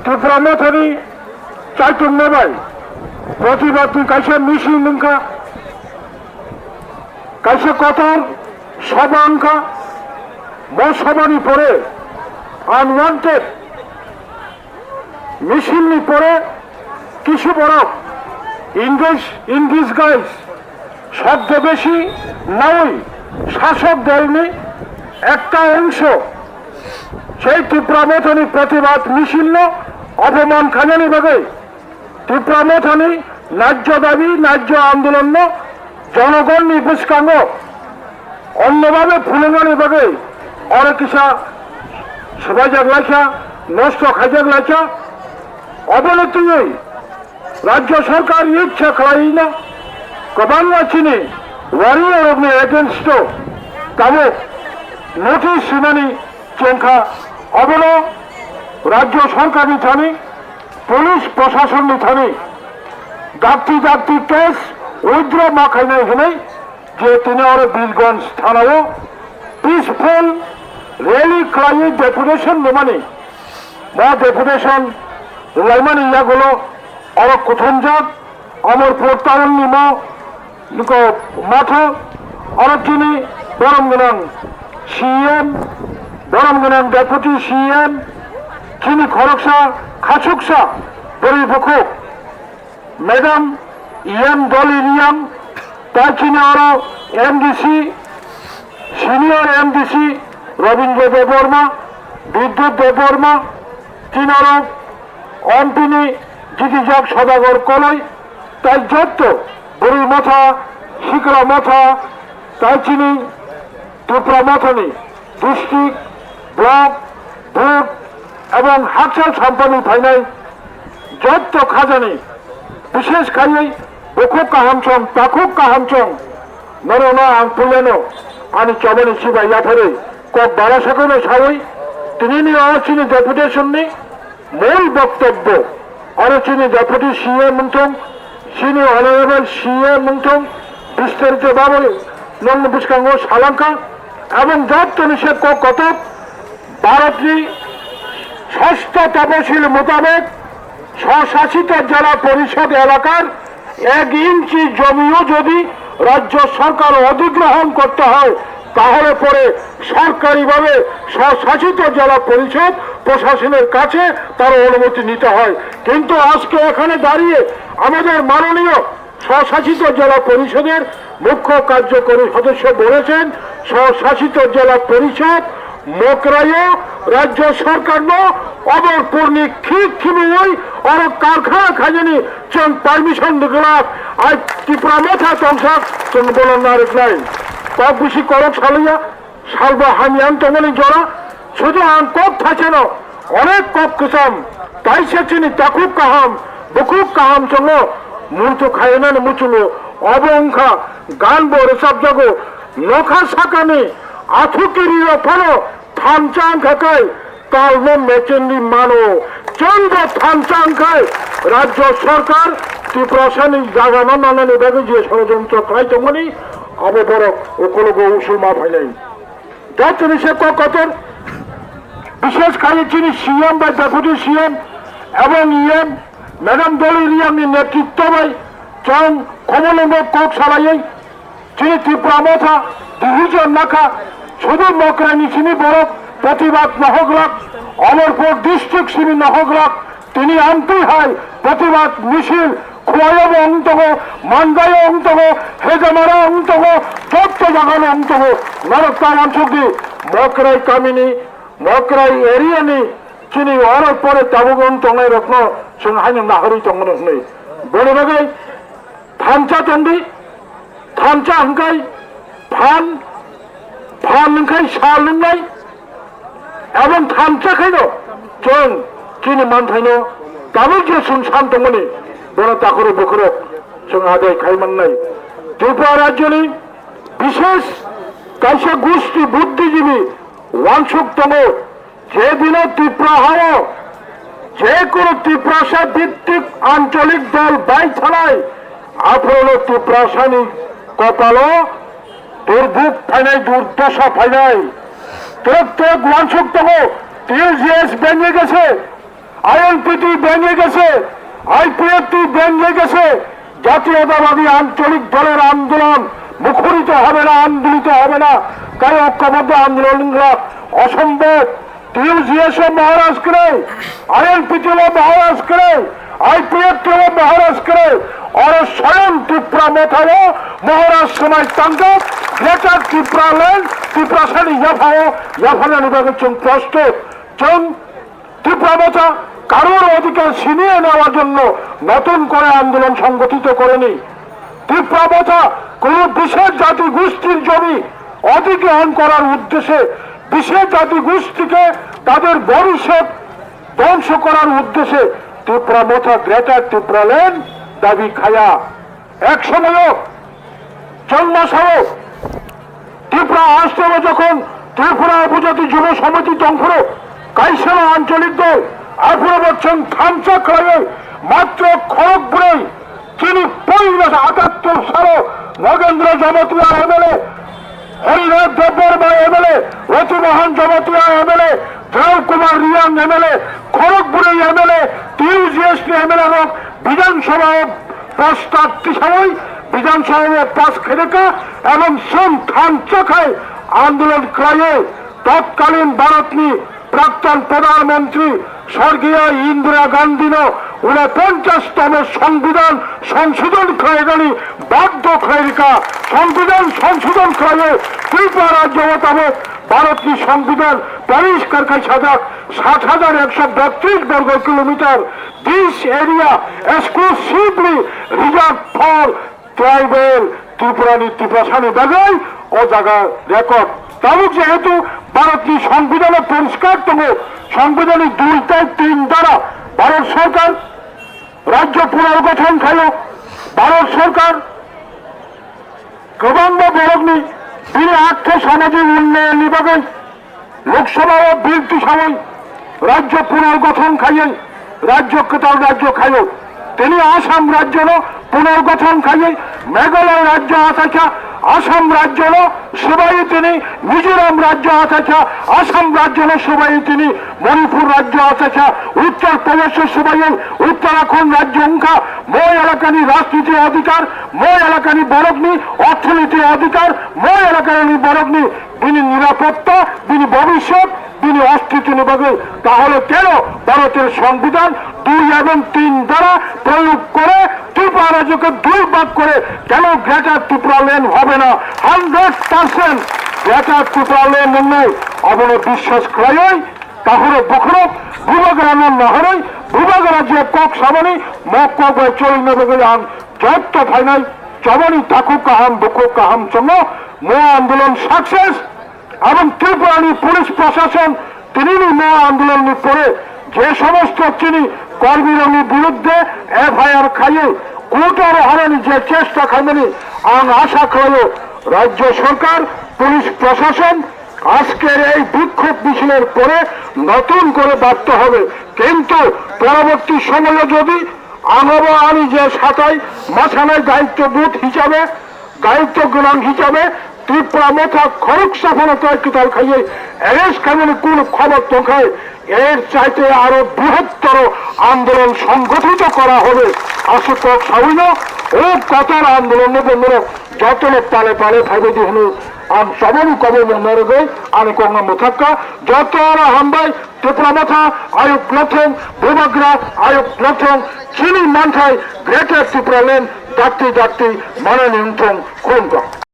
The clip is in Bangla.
ত্রিপুরা মথানি চাইতন্য ভাই প্রতিবাদ কাইসে মিশি লঙ্কা কাইসে কতর সবাঙ্কা মসবানি পরে আনওয়ান্টেড মিছিলনি পরে কিছু বরফ ইংলিশ গাইজ শব্দ বেশি নয় শাসক দেয়নি একটা অংশ সেই ত্রিপুরা মথানি প্রতিবাদ মিছিল অপমান খাজানি ভাগে ত্রিপুরা মথানি ন্যায্য দাবি ন্যায্য আন্দোলন জনগণ নিপুষ্কাঙ্গ অন্যভাবে ফুলঙ্গানি ভাগে অনেক কিসা সবাই জাগলাইছা নষ্ট খাইজাগ লাইছা অবনতি রাজ্য সরকার ইচ্ছা খাই না কবান্না চিনি ওয়ারিয়ার অগ্নি এগেনস্ট তাবো নোটিশ সিনানি চেঙ্খা অবল রাজ্য সরকারি থানি পুলিশ প্রশাসন থানি ডাক্তি কেস উইদ্র মাখাইনাই হলে যে তিনি আর বীরগঞ্জ থানাও পিসফুল রেলি ক্লাই ডেপুটেশন নেমানি বা ডেপুটেশন লাইমানি ইয়াগুলো আর কোথম যাক আমার প্রত্যারণ নিম মাঠ আর তিনি বরম গোনাং সিএম বরম গোনাং ডেপুটি সিএম চিনি খরকসা খাচুকসা পরিপক্ষ ম্যাডাম ইএম দলি রিয়াম তাই চিনি আরো MDC senior MDC Rabindra Debbarma বিদ্যুৎ দেববর্মা তিন আরো অম্পিনী জিগিজাগ সদাগর কলাই তাই যত বুড়ি মাথা শিকড়া মাথা তাই চিনি ত্রিপুরা মথানি ডিস্ট্রিক্ট ব্লক ভোট এবং হাকসাল সম্পাদন ফাইনাল যত খাজানি বিশেষ খাইয়ে বকুক কাহামচং তাকুক কাহামচং নরনা আং পুলেনো আনি চবনি সিবা ইয়াফারে কক বারা সাকনো সাবই তিনি নিয়ে চিনি ডেপুটেশন নি মূল বক্তব্য আরো চিনি ডেপুটি সিএম মুংথং চিনি অনারেবল সিএম মুংথং বিস্তারিত ভাবে নন্দ বিস্কাঙ্গ সালাঙ্কা এবং যত নিষেধ কত ভারতী ষষ্ঠ তপশিল মোতাবেক স্বশাসিত জেলা পরিষদ এলাকার 1 ইঞ্চি জমিও যদি রাজ্য সরকার অধিগ্রহণ করতে হয় তাহলে পরে সরকারিভাবে স্বশাসিত জেলা পরিষদ প্রশাসনের কাছে তার অনুমতি নিতে হয়। কিন্তু আজকে এখানে দাঁড়িয়ে আমাদের মাননীয় স্বশাসিত জেলা পরিষদের মুখ্য কার্যকরী সদস্য বলেছেন স্বশাসিত জেলা পরিষদ মোকরাইও রাজ্য সরকার অবর পূর্ণি খিমিওই আর কারখানা খাজানি চং পারমিশন দিগলাক আর ত্রিপুরা মাথা চংসাক চং বলন না রেখলাই কক বেশি করক সালিয়া সালবা হামিয়ান তমনি জড়া শুধু আম কক থাকে না অনেক কক কিসাম তাই সে চিনি তাকুক কাহাম বুকুক কাহাম চঙ্গ মুচু খায়না মুচুলো অবংখা গান বড় সব জাগো নখা সাকানি আথুকিরিও ফলো থামচাং খাকাই কালনো মেচেন্দি মানো চন্দ্র থামচাং খায় রাজ্য সরকার ত্রিপ্রাসানিক জাগানো নানানি ভাবে যে ষড়যন্ত্র খাই তমনি আবে বড় ওকলগো উসুমা ফাইলাই যত নিষেধ কতর বিশেষ কাজে চিনি সিএম বা ডেপুটি সিএম এবং ইএম ম্যাডাম দলি রিয়ামনি নেতৃত্ব বাই চং কমলঙ্গ কক সালাই চিনি ত্রিপুরা মাথা ডিভিজন নাখা শুধু মকরানি চিনি বড় প্রতিবাদ নহগলাক অমরপুর ডিস্ট্রিক্ট চিনি নহগলাক তিনি আনতেই হয় প্রতিবাদ মিছিল খোয়াইব অন্তহ মানগাই অন্তহ হেজামারা অন্তহ যত জাগানো অন্তহ নরকতা অঞ্চল মকরাই কামিনী মকরাই এরিয়ানি চিনি অনেক পরে তাবুগন টঙ্গাই রত্ন সঙ্গে হাইন নাহরি টঙ্গন নেই বলে বাগাই থানচা চন্ডি থানচা হাঙ্কাই ফান ফান খাই শাল নাই এবং থামচা খাইল চং চিনি মান থাইনো তামিল যে শুনসান তমনি বড় তাকরে বকরক সঙ্গে আদায় খাইমান নাই ত্রিপুরা রাজ্যনি বিশেষ কাইসা গোষ্ঠী বুদ্ধিজীবী ওয়াংশুক তম যে দিন ত্রিপুরা হয় যে কোনো ত্রিপ্রাসা ভিত্তিক আঞ্চলিক দল বাই থানায় আপনার ত্রিপ্রাসানি কপাল দুর্ভোগ ফাইনাই দুর্দশা ফাইনাই তোর ওয়াংশুক তম টিএসজিএস ভেঙে গেছে আইএনপিটি ভেঙে গেছে, আইপিএফটি ভেঙে গেছে। জাতীয়তাবাদী আঞ্চলিক দলের আন্দোলন মুখরিত হবে না, আন্দোলিত হবে না। কারণ ঐক্যবদ্ধ আন্দোলনরা অসম্ভব। টিউজিএসও মহারাজ করে, আইএনপিটিও মহারাজ করে, আইপিএফটিও মহারাজ করে, और स्वयं त्रिपुरा मोथाओ महाराज समय तंग ग्रेटर त्रिपुरा लैंड त्रिपुरा सानी याफाओ याफाना निभागे चुन प्रस्तुत चुन त्रिपुरा मोथा কারোর অধিকার ছিনিয়ে নেওয়ার জন্য নতুন করে আন্দোলন সংগঠিত করেনি। ত্রিপুরা মোথা কোন বিশেষ জাতি গোষ্ঠীর জমি অধিগ্রহণ করার উদ্দেশ্যে, বিশেষ জাতি গোষ্ঠীকে তাদের ভবিষ্যৎ ধ্বংস করার উদ্দেশ্যে ত্রিপুরা মোথা গ্রেটার ত্রিপুরা ল্যান্ড দাবি খায়া এক সময় জন্মাসহ ত্রিপুরা আসছিল যখন ত্রিপুরা উপজাতি যুব সমিতি তংফর কাইসেনা আঞ্চলিক দল আফুর বচ্চন খামচা খেয়ে মাত্র খড়গপুরে যিনি 1978 সালে Nagendra Jamatia MLA, Harinath Debbarma MLA, Ratimohan Jamatia MLA, Joy Kumar Reang MLA, খড়গপুরে এমএলএ, টিউজিএসপি এমএলএ বিধানসভা প্রস্তাবটি সময় বিধানসভা পাস খেলেকা এবং সোম খামচাখায় আন্দোলন ক্রায়ে তৎকালীন ভারতনি প্রাক্তন প্রধানমন্ত্রী স্বর্গীয় ইন্দিরা গান্ধী 49তম সংবিধান সংশোধন ক্রায়গানি বাধ্য ক্রায়িকা সংবিধান সংশোধন ক্রায়ে ত্রিপুরা রাজ্য মোতাবেক ভারতনি সংবিধান পরিষ্কার কাজ 60,132 বর্গ kilometre this area exclusively reserve for tribal ত্রিপুরানি ত্রিপুরাসানি বাগাই ও জায়গা রেকর্ড তাবুক যেহেতু ভারতনি সংবিধানে পরিষ্কার তবে সাংবিধানিক 2-3 দ্বারা ভারত সরকার রাজ্য পুনর্গঠন খাইল। ভারত সরকার গভর্ন বরগ্নি তিনি আর্থ সামাজিক উন্নয়ন বিভাগে লোকসভা ও বিলটি সময় রাজ্য পুনর্গঠন খাইয়ে রাজ্যকে তার রাজ্য খাইল। তিনি আসাম রাজ্য পুনর্গঠন খাইয়ে মেঘালয় রাজ্য আথাকা আসাম রাজ্য সবাই তিনি মিজোরাম রাজ্য আথাকা আসাম রাজ্য সবাই তিনি মণিপুর রাজ্য আথাকা উত্তর প্রদেশের সবাই উত্তরাখণ্ড রাজ্য উঙ্কা মই এলাকানি রাজনীতি অধিকার মই এলাকানি বরগ্নি অর্থনীতি অধিকার মই এলাকানি বরগ্নি তিনি নিরাপত্তা তিনি ভবিষ্যৎ তিনি অস্তিত্ব নিভাবে। তাহলে কেন ভারতের সংবিধান 2 এবং 3 দ্বারা প্রয়োগ করে ত্রিপুরা রাজ্যকে 2 ভাগ করে কেন গ্রেটার ত্রিপুরা ল্যান্ড হবে না? 100% গ্রেটার ত্রিপুরা ল্যান্ড নয় অবন বিশ্বাস ক্রয় তাহলে বখরো ভূভাগরান নহরই ভূভাগ রাজ্যে কক সামনি মক চলি নেবে যত ফাইনাল চবনি থাকুক কাহাম বুকুক কাহাম সঙ্গ মো আন্দোলন সাকসেস এবং ত্রিপুরানি পুলিশ প্রশাসন তিনি মো আন্দোলন পরে যে সমস্ত তিনি কর্মীর বিরুদ্ধে এফআইআর খাইয়ে কোর্টের হারানি যে চেষ্টা খাইনি আমি আশা করি রাজ্য সরকার পুলিশ প্রশাসন আজকের এই বিক্ষোভ মিছিলের পরে নতুন করে বাড়তে হবে। কিন্তু পরবর্তী সময়ে যদি আমি যে সাতাই মাথানায় দায়িত্ববোধ হিসাবে দায়িত্ব গ্রহণ হিসাবে ত্রিপুরা মোথা খরক সফলতায় কিতাল খাইয়ে এরেস খাইলে কোন খবর তো খায় এর চাইতে আরো বৃহত্তর আন্দোলন সংগঠিত করা হবে। আশুতোষ সাউন্য ও কথার আন্দোলন বন্ধুরা যত লোক পালে পালে ভাবে দিহনু আম সবন কবে মনে গই আমি কোন মোথাক্কা যত হামবাই ত্রিপুরা মোথা আয়োগ প্রথম ভূভাগরা আয়োগ প্রথম চিনি মানঠাই গ্রেটার ত্রিপুরা ল্যান্ড ডাক্তি ডাক্তি মানে নিয়ন্ত্রণ কোন